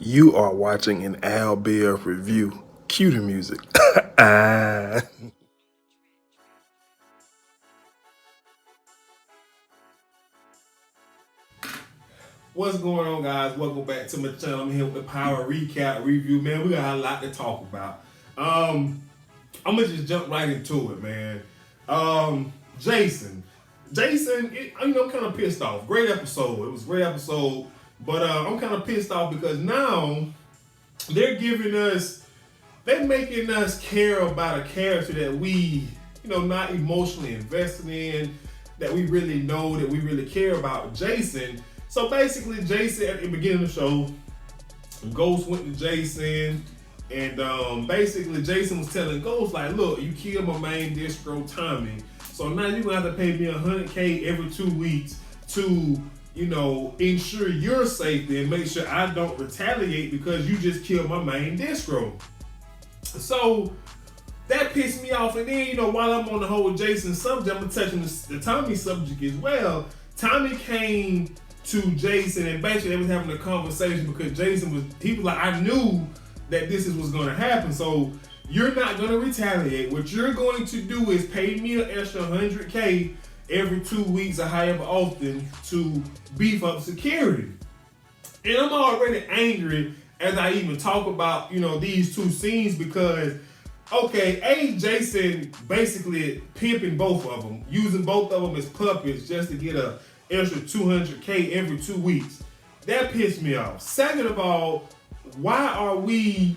You are watching an Al Bear review. Cue the music. What's going on, guys? Welcome back to my channel. I'm here with the Power Recap Review. Man, we got a lot to talk about. I'm gonna just jump right into it, man. Jason, I'm kind of pissed off. Great episode. It was a great episode, but I'm kind of pissed off because now they're making us care about a character that we, not emotionally invested in, that we really know, that we really care about. Jason. So basically, Jason at the beginning of the show, Ghost went to Jason, and basically Jason was telling Ghost like, "Look, you killed my main distro, Tommy. So now you're gonna have to pay me $100K every 2 weeks to, ensure your safety and make sure I don't retaliate because you just killed my main distro." So that pissed me off. And then, while I'm on the whole Jason subject, I'm touching the Tommy subject as well. Tommy came to Jason and basically they was having a conversation because Jason was like, I knew that this was going to happen. So you're not going to retaliate. What you're going to do is pay me an extra $100K every 2 weeks or however often to beef up security. And I'm already angry as I even talk about, these two scenes because, okay, Jason basically pimping both of them, using both of them as puppets just to get a extra $200K every 2 weeks. That pissed me off. Second of all, why are we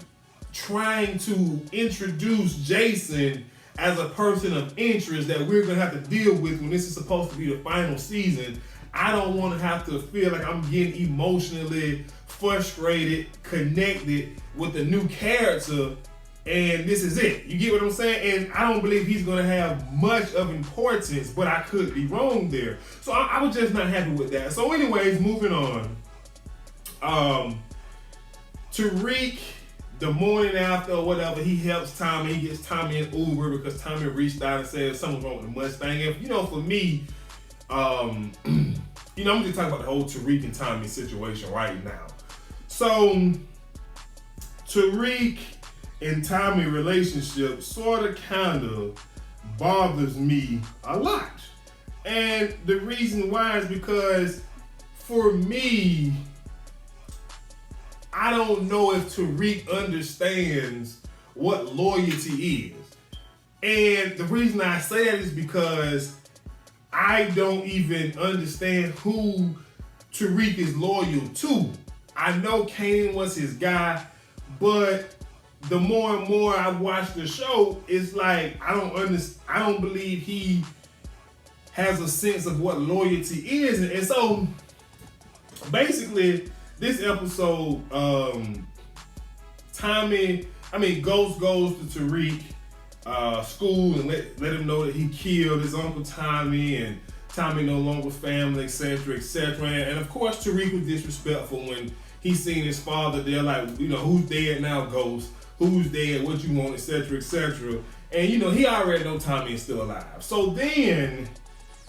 trying to introduce Jason as a person of interest that we're gonna have to deal with when this is supposed to be the final season? I don't want to have to feel like I'm getting emotionally frustrated, connected with a new character, and this is it. You get what I'm saying? And I don't believe he's going to have much of importance, but I could be wrong there. So I was just not happy with that. So anyways, moving on. Tariq, the morning after or whatever, he helps Tommy. He gets Tommy an Uber because Tommy reached out and said something's wrong with the Mustang. And, for me, I'm just talking about the whole Tariq and Tommy situation right now. So Tariq and Tommy relationship sort of kind of bothers me a lot. And the reason why is because for me, I don't know if Tariq understands what loyalty is. And the reason I say that is because I don't even understand who Tariq is loyal to. I know Kanan was his guy, but the more and more I watch the show, it's like I don't believe he has a sense of what loyalty is. And so basically this episode, Ghost goes to Tariq school and let him know that he killed his uncle Tommy and Tommy no longer family, etc., etc. And of course Tariq was disrespectful when he seen his father there, like, who's dead now, Ghost? Who's dead? What you want, etc., etc. And he already know Tommy is still alive. So then,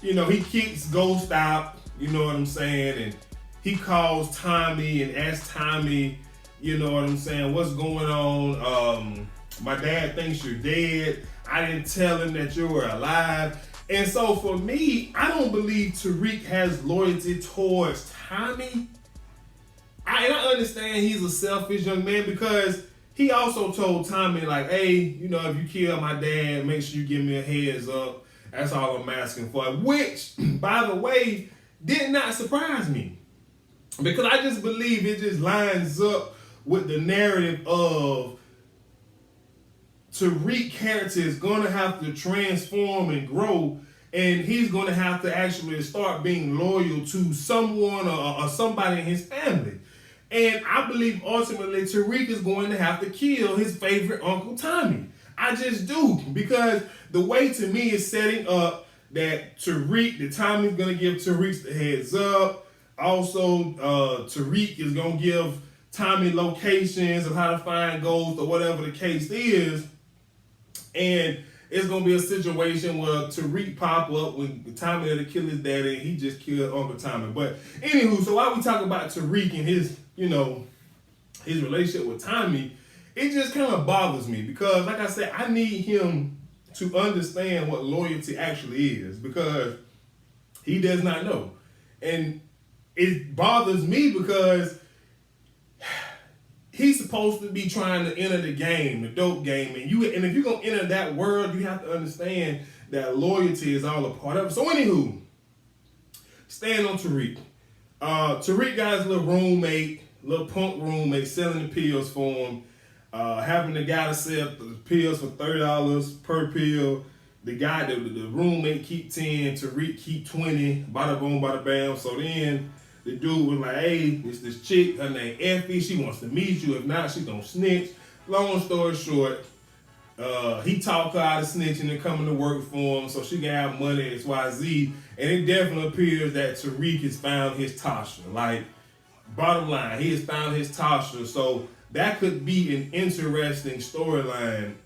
he kicks Ghost out. You know what I'm saying? And he calls Tommy and asks Tommy, what's going on? My dad thinks you're dead. I didn't tell him that you were alive. And so for me, I don't believe Tariq has loyalty towards Tommy. I understand he's a selfish young man because he also told Tommy, like, hey, if you kill my dad, make sure you give me a heads up. That's all I'm asking for. Which, by the way, did not surprise me. Because I just believe it just lines up with the narrative of Tariq character is going to have to transform and grow, and he's going to have to actually start being loyal to someone or somebody in his family. And I believe ultimately Tariq is going to have to kill his favorite Uncle Tommy. I just do. Because the way to me is setting up that Tommy's going to give Tariq the heads up. Also, Tariq is going to give Tommy locations of how to find Ghost or whatever the case is. And it's going to be a situation where Tariq pop up when Tommy had to kill his daddy and he just killed Uncle Tommy. But anywho, so while we talk about Tariq and his, his relationship with Tommy, it just kind of bothers me because, like I said, I need him to understand what loyalty actually is because he does not know. And it bothers me because he's supposed to be trying to enter the game, the dope game. And if you're going to enter that world, you have to understand that loyalty is all a part of it. So anywho, staying on Tariq. Tariq got his little roommate, little punk roommate, selling the pills for him. Having the guy to sell the pills for $30 per pill. The guy, the roommate keep 10, Tariq keep 20, bada boom, bada bam. So then the dude was like, hey, it's this chick, her name Effie, she wants to meet you. If not, she gonna snitch. Long story short, he talked her out of snitching and coming to work for him so she can have money, XYZ. And it definitely appears that Tariq has found his Tasha. Like, bottom line, he has found his Tasha. So that could be an interesting storyline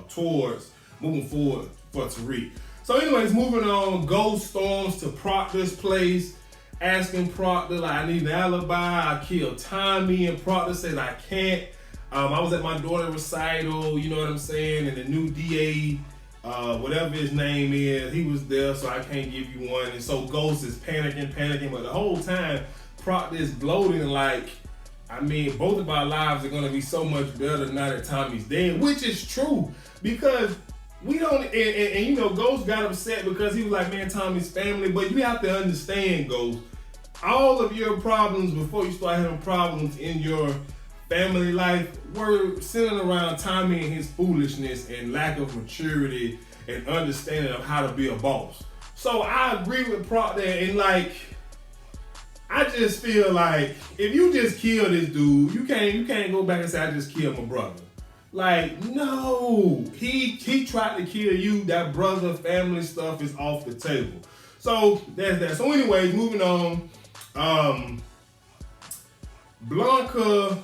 towards moving forward for Tariq. So anyways, moving on, Ghost storms to Proctor's place, asking Proctor, like, I need an alibi, I killed Tommy, and Proctor said, I can't. I was at my daughter's recital, you know what I'm saying, and the new DA, whatever his name is, he was there, so I can't give you one. And so Ghost is panicking, but the whole time, Proctor is gloating like, I mean, both of our lives are going to be so much better now that Tommy's dead, which is true, because we don't, and you know, Ghost got upset because he was like, man, Tommy's family, but you have to understand, Ghost, all of your problems before you start having problems in your family life were centered around Tommy and his foolishness and lack of maturity and understanding of how to be a boss. So I agree with Proctor, and like, I just feel like if you just kill this dude, you can't go back and say I just killed my brother. Like, no, he tried to kill you. That brother family stuff is off the table. So that's that. So anyways, moving on. Blanca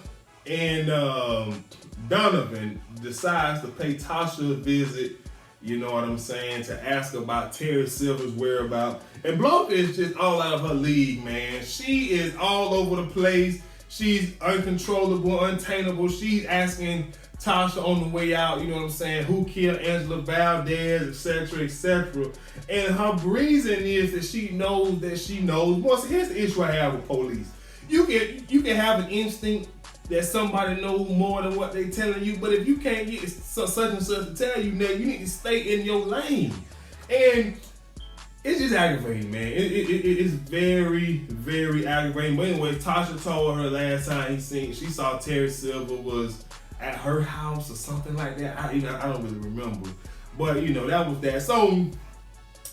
and Donovan decides to pay Tasha a visit, you know what I'm saying, to ask about Terry Silver's whereabouts. And Blanca is just all out of her league, man. She is all over the place. She's uncontrollable, untameable. She's asking Tasha on the way out, you know what I'm saying, who killed Angela Valdez, etc., etc. And her reason is that she knows that she knows. Once here's the issue I have with police. You can have an instinct that somebody knows more than what they telling you, but if you can't get such and such to tell you, now you need to stay in your lane. And it's just aggravating, man. It's very, very aggravating. But anyway, Tasha told her last time she saw Terry Silver was at her house or something like that. I don't really remember. But, you know, that was that. So,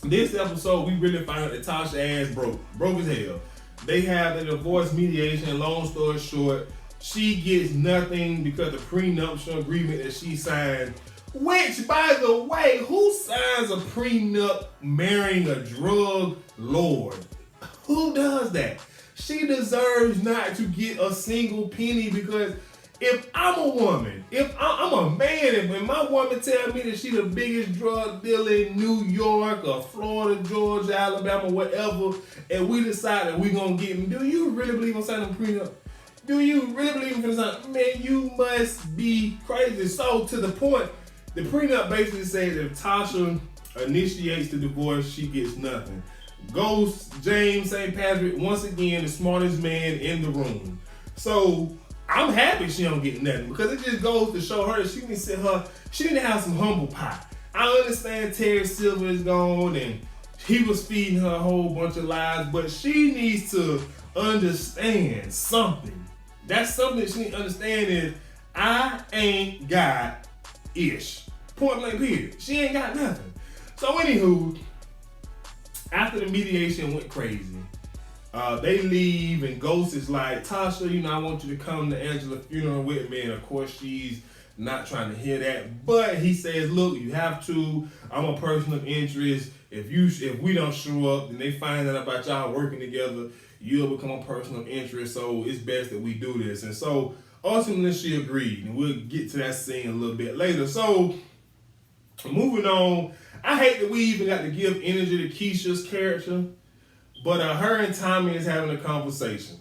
this episode, we really found out that Tasha ass broke as hell. They have the divorce mediation. Long story short, she gets nothing because the prenuptial agreement that she signed, which, by the way, who signs a prenup marrying a drug lord? Who does that? She deserves not to get a single penny because if I'm a woman, if I'm a man, and when my woman tell me that she the biggest drug dealer in New York or Florida, Georgia, Alabama, whatever, and we decide that we gonna get him, do you really believe I'm signing a prenup? Do you really believe in signing? Man, you must be crazy. So to the point, the prenup basically says if Tasha initiates the divorce, she gets nothing. Ghost James St. Patrick, once again, the smartest man in the room. So I'm happy she don't get nothing because it just goes to show her that she need to have some humble pie. I understand Terry Silver is gone and he was feeding her a whole bunch of lies, but she needs to understand something. That's something that she needs to understand is I ain't got ish. Point blank period. She ain't got nothing. So anywho, after the mediation went crazy, they leave and Ghost is like, Tasha, you know, I want you to come to Angela's funeral with me. And of course she's not trying to hear that. But he says, look, you have to. I'm a person of interest. If we don't show up and they find out about y'all working together, you'll become a person of interest. So it's best that we do this. And so ultimately she agreed. And we'll get to that scene a little bit later. So moving on, I hate that we even got to give energy to Keisha's character. But her and Tommy is having a conversation.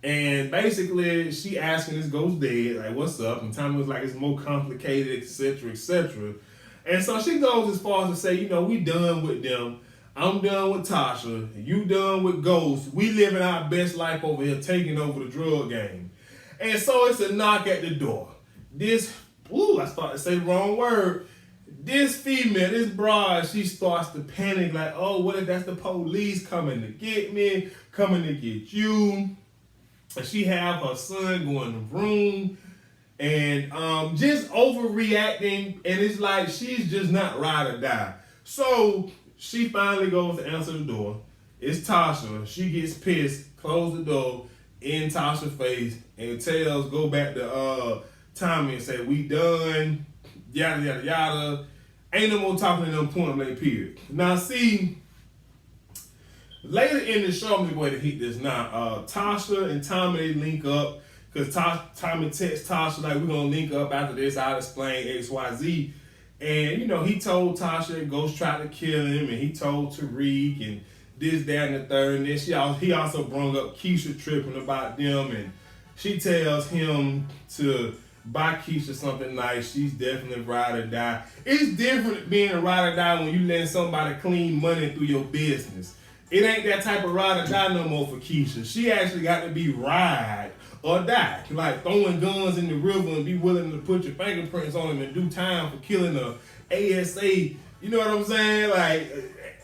And basically, she asking this ghost dead, like, what's up? And Tommy was like, it's more complicated, etc., etc. And so she goes as far as to say, we done with them. I'm done with Tasha. You done with Ghost. We living our best life over here, taking over the drug game. And so it's a knock at the door. I started to say the wrong word. This female, this broad, she starts to panic like, oh, what if that's the police coming to get me, coming to get you? And she have her son go in the room and just overreacting, and it's like she's just not ride or die. So she finally goes to answer the door. It's Tasha. She gets pissed, close the door in Tasha's face, and go back to Tommy and say, we done, yada, yada, yada. Ain't no more talking to them, point blank, period. Now, see, later in the show, I'm just going to hit this now. Tasha and Tommy, they link up because Tommy texts Tasha, like, we're going to link up after this. I'll explain X, Y, Z. And, he told Tasha Ghost tried to kill him, and he told Tariq and this, that, and the third. And then he also brought up Keisha tripping about them, and she tells him to buy Keisha something nice. She's definitely ride or die. It's different being a ride or die when you letting somebody clean money through your business. It ain't that type of ride or die no more for Keisha. She actually got to be ride or die. Like throwing guns in the river and be willing to put your fingerprints on them and do time for killing a ASA. You know what I'm saying? Like,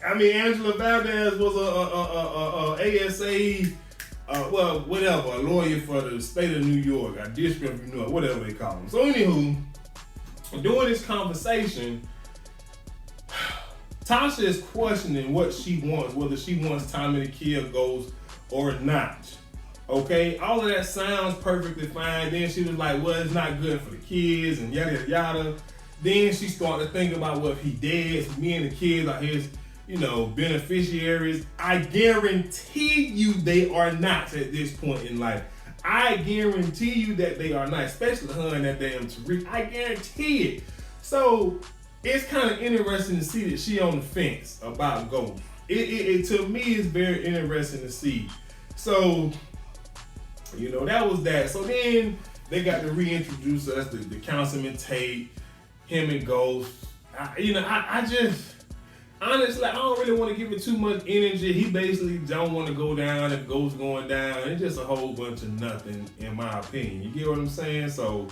Angela Valdez was a ASA, a lawyer for the state of New York, a district of New York, whatever they call them. So anywho, during this conversation, Tasha is questioning what she wants, whether she wants Tommy to kill Ghost or not. Okay, all of that sounds perfectly fine. Then she was like, well, it's not good for the kids and yada, yada, yada. Then she started to think about, well, if he dead, so me and the kids are his, beneficiaries. I guarantee you they are not at this point in life. I guarantee you that they are not, especially her and that damn Tariq. I guarantee it. So it's kind of interesting to see that she on the fence about Ghost. It to me is very interesting to see. So, that was that. So then they got to reintroduce us to the Councilman Tate, him and Ghost. I just, honestly, I don't really want to give it too much energy. He basically don't want to go down if Ghost going down. It's just a whole bunch of nothing, in my opinion. You get what I'm saying? So,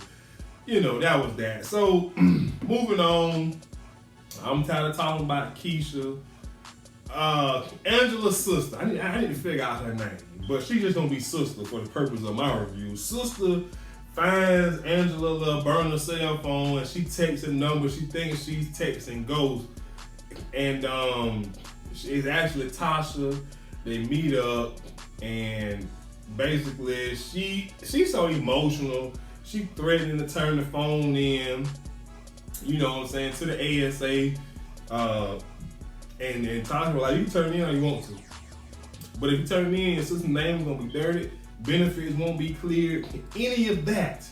that was that. So, moving on. I'm tired of talking about Keisha. Angela's sister. I need to figure out her name. But she's just going to be Sister for the purpose of my review. Sister finds Angela burn her cell phone, and she texts a number. She thinks she's texting Ghost. And it's actually Tasha. They meet up, and basically she's so emotional. She threatening to turn the phone in, to the ASA. And Tasha was like, you turn it in or you want to. But if you turn it in, your sister's name is going to be dirty, benefits won't be cleared, any of that.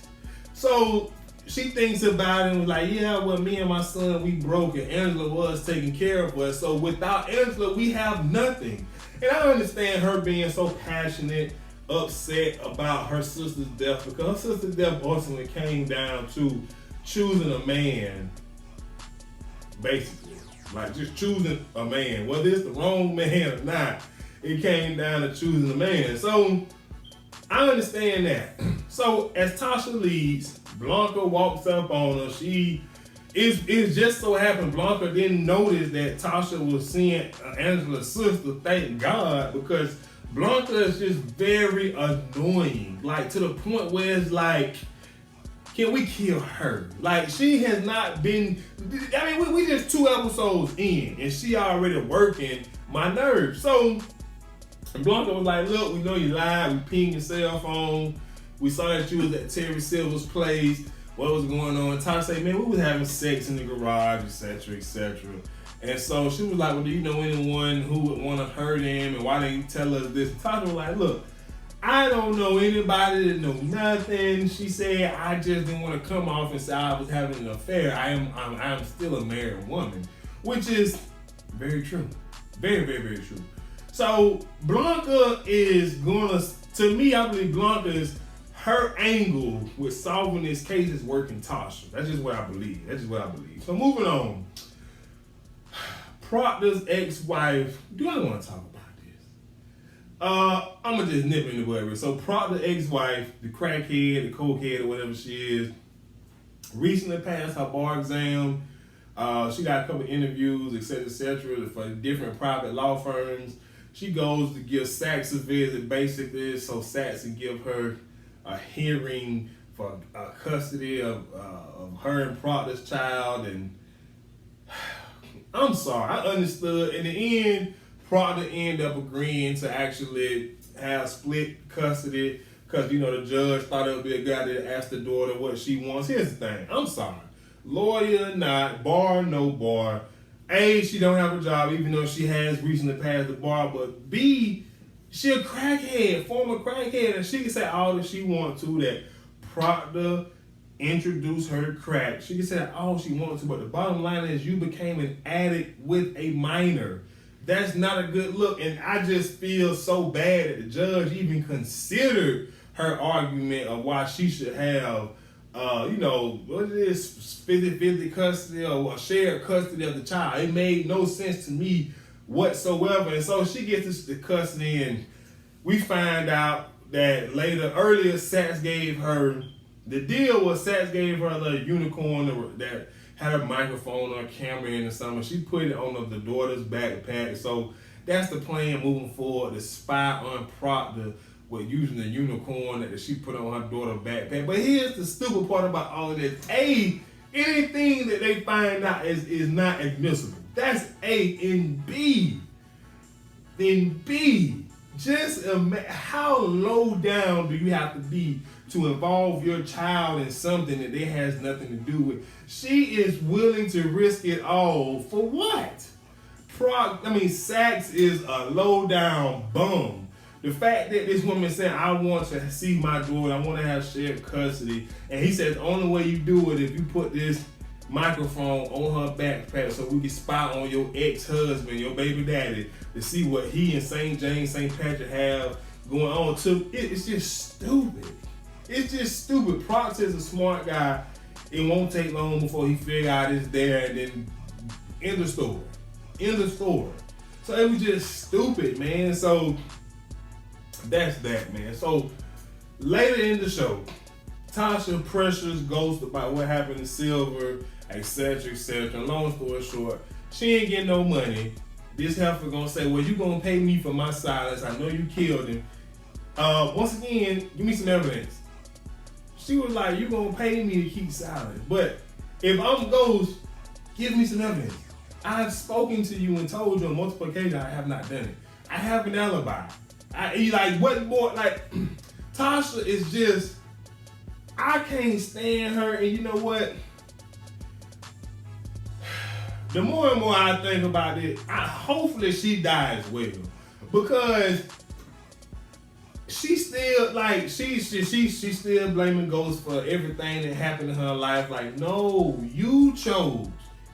So she thinks about it and was like, yeah, well, me and my son, we broke, and Angela was taking care of us. So without Angela, we have nothing. And I understand her being so passionate, upset about her sister's death, because her sister's death ultimately came down to choosing a man, basically. Like just choosing a man. Whether it's the wrong man or not, it came down to choosing a man. So I understand that. So as Tasha leaves, Blanca walks up on her. It just so happened Blanca didn't notice that Tasha was seeing Angela's sister, thank God, because Blanca is just very annoying. Like to the point where it's like, can we kill her? Like she has not been, we just 2 episodes in and she already working my nerves. So Blanca was like, look, we know you lied, we pinged your cell phone, we saw that you was at Terry Silver's place, what was going on? Tasha said, man, we was having sex in the garage, etc., etc. And so she was like, well, do you know anyone who would want to hurt him, and why didn't you tell us this? And Tasha was like, look, I don't know anybody that know nothing. She said, I just didn't want to come off and say I was having an affair. I am still a married woman, which is very true. Very, very, very true. So Blanca is going to to me, I believe Blanca's her angle with solving this case is working Tasha. That's just what I believe. So moving on. Proctor's ex-wife. Do I want to talk about this? I'm gonna just nip into whatever. So Proctor's ex-wife, the crackhead, the cokehead, or whatever she is, recently passed her bar exam. She got a couple interviews, etc., for different private law firms. She goes to give Sachs a visit, basically, so Sachs can give her a hearing for custody of her and Proctor's child. And I'm sorry, I understood. In the end, Proctor ended up agreeing to actually have split custody because, the judge thought it would be a guy to ask the daughter what she wants. Here's the thing. I'm sorry. Lawyer or not, bar or no bar, A, she don't have a job even though she has recently passed the bar, but B, she a crackhead, former crackhead, and she can say all that she wants to that Proctor introduced her to crack. She can say all she wants to, but the bottom line is you became an addict with a minor. That's not a good look, and I just feel so bad that the judge even considered her argument of why she should have, what is 50-50 custody or shared custody of the child. It made no sense to me whatsoever. And so she gets the custody, and we find out that earlier, Sachs gave her, the deal was Sachs gave her a little unicorn that had a microphone or a camera in or something. She put it on the daughter's backpack. So that's the plan moving forward, to spy on Proctor with using the unicorn that she put on her daughter's backpack. But here's the stupid part about all of this. A, anything that they find out is not admissible. That's A. And B, just how low down do you have to be to involve your child in something that they has nothing to do with? She is willing to risk it all for what? Sachs is a low down bum. The fact that this woman said, I want to see my daughter, I want to have shared custody, and he said the only way you do it if you put this microphone on her backpack so we can spy on your ex-husband, your baby daddy, to see what he and St. James, St. Patrick have going on too. It's just stupid. It's just stupid. Proctor is a smart guy. It won't take long before he figure out it's there, and then end the story. So it was just stupid, man. So that's that, man. So later in the show, Tasha pressures Ghost about what happened to Silver, etc. Long story short, she ain't getting no money. This heifer gonna say, well, you gonna pay me for my silence. I know you killed him. Once again, give me some evidence. She was like, you gonna pay me to keep silent. But if I'm Ghost, give me some evidence. I've spoken to you and told you on multiple occasions I have not done it. I have an alibi. What more? Tasha is just, I can't stand her, and you know what? The more and more I think about it, hopefully she dies well, because she's still she's still blaming Ghost for everything that happened in her life. Like, no, you chose.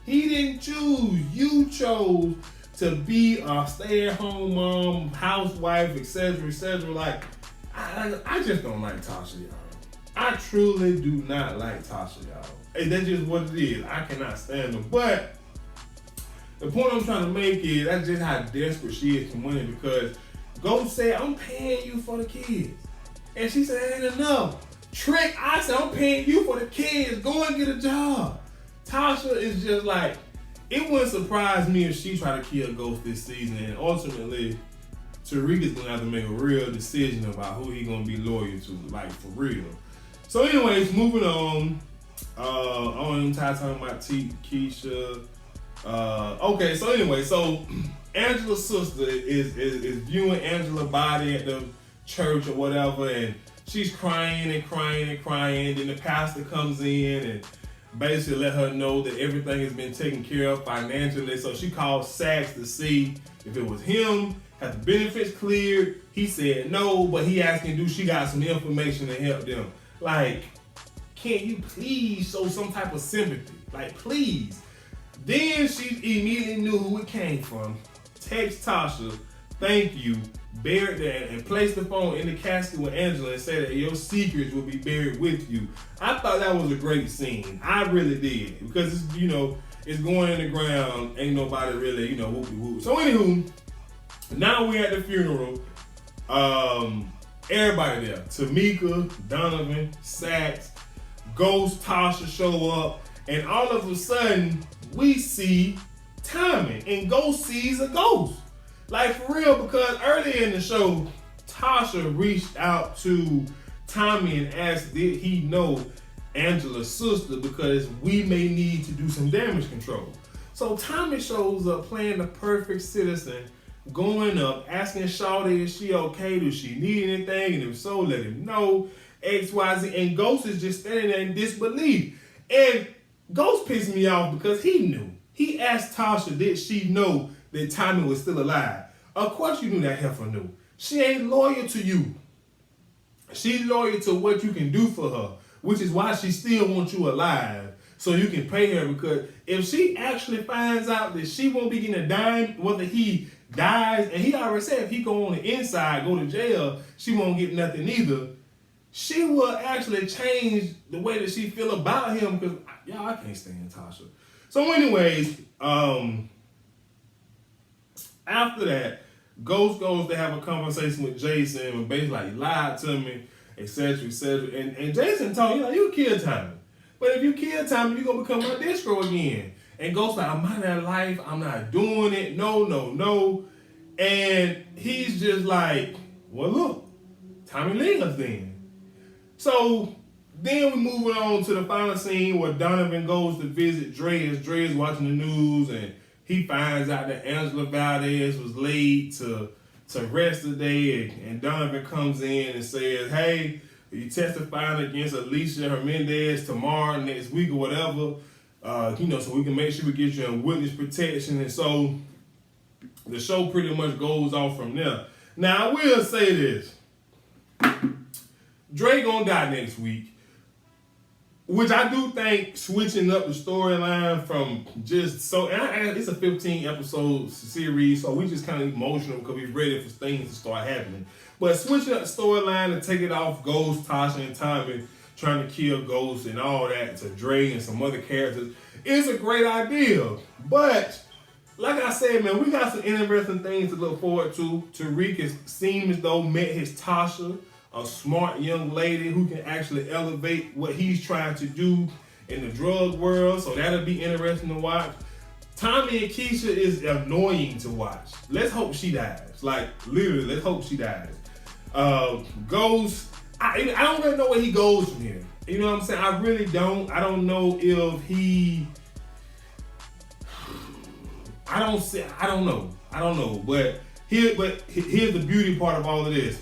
He didn't choose. You chose to be a stay-at-home mom, housewife, etc. Like, I just don't like Tasha, y'all. I truly do not like Tasha, y'all. And that's just what it is. I cannot stand her. But the point I'm trying to make is that's just how desperate she is for money, because Ghost said, I'm paying you for the kids. And she said, that ain't enough. Trick, I said, I'm paying you for the kids. Go and get a job. Tasha is just like, it wouldn't surprise me if she tried to kill Ghost this season, and ultimately Tariq is gonna have to make a real decision about who he gonna be loyal to, like, for real. So anyways, moving on. I don't even talking about Keisha. Okay, so anyway, so Angela's sister is viewing Angela's body at the church or whatever, and she's crying. Then the pastor comes in and basically let her know that everything has been taken care of financially. So she called Sachs to see if it was him, had the benefits cleared. He said no, but he asking, do she got some information to help them? Like, can you please show some type of sympathy? Like, please. Then she immediately knew who it came from. Text Tasha, thank you. buried there and placed the phone in the casket with Angela and said that your secrets will be buried with you. I thought that was a great scene. I really did, because it's, you know, it's going in the ground. Ain't nobody really, you know, whoop-de-whoop. So anywho, now we're at the funeral. Everybody there. Tamika, Donovan, Sax, Ghost, Tasha show up, and all of a sudden we see Tommy, and Ghost sees a ghost. Like, for real, because earlier in the show, Tasha reached out to Tommy and asked did he know Angela's sister, because we may need to do some damage control. So Tommy shows up playing the perfect citizen, going up, asking Shawty is she okay, does she need anything, and if so, let him know, XYZ, and Ghost is just standing there in disbelief. And Ghost pissed me off because he knew. He asked Tasha did she know that Tommy was still alive. Of course you knew that heifer knew. She ain't loyal to you. She's loyal to what you can do for her, which is why she still wants you alive, so you can pay her, because if she actually finds out that she won't be getting a dime, whether he dies, and he already said if he go on the inside, go to jail, she won't get nothing either, she will actually change the way that she feel about him, because, y'all, I can't stand Tasha. So anyways, after that, Ghost goes to have a conversation with Jason and basically like, you lied to me, etc., etc. And Jason told you, like, you kill Tommy. But if you kill Tommy, you're going to become my distro again. And Ghost like, I'm out of that life. I'm not doing it. No, no, no. And he's just like, well, look, Tommy lives then. So then we moving on to the final scene where Donovan goes to visit Dre as Dre is watching the news, and he finds out that Angela Valdez was laid to rest today, and Donovan comes in and says, hey, you testifying against Alicia Hernandez tomorrow, next week, or whatever, you know, so we can make sure we get you in witness protection. And so the show pretty much goes off from there. Now, I will say this. Dre gonna die next week, which I do think switching up the storyline from just so, and it's a 15 episode series, so we just kind of emotional because we're ready for things to start happening. But switching up the storyline and take it off Ghost, Tasha, and Tommy trying to kill Ghost and all that to Dre and some other characters is a great idea. But like I said, man, we got some interesting things to look forward to. Tariq seems as though met his Tasha, a smart young lady who can actually elevate what he's trying to do in the drug world. So that'll be interesting to watch. Tommy and Keisha is annoying to watch. Let's hope she dies. Like, literally, let's hope she dies. Ghost, I don't really know where he goes from here. You know what I'm saying? I really don't. I don't know if he... I don't know. But here's the beauty part of all of this.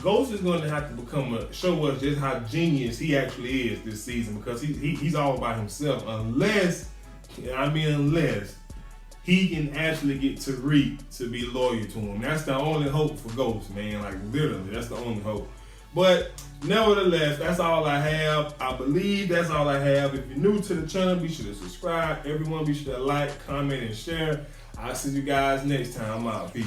Ghost is going to have to show us just how genius he actually is this season, because he's all by himself, unless he can actually get Tariq to be loyal to him. That's the only hope for Ghost, man. Like, literally, that's the only hope. But nevertheless, that's all I have. I believe that's all I have. If you're new to the channel, be sure to subscribe. Everyone, be sure to like, comment, and share. I'll see you guys next time. I'm out. Peace.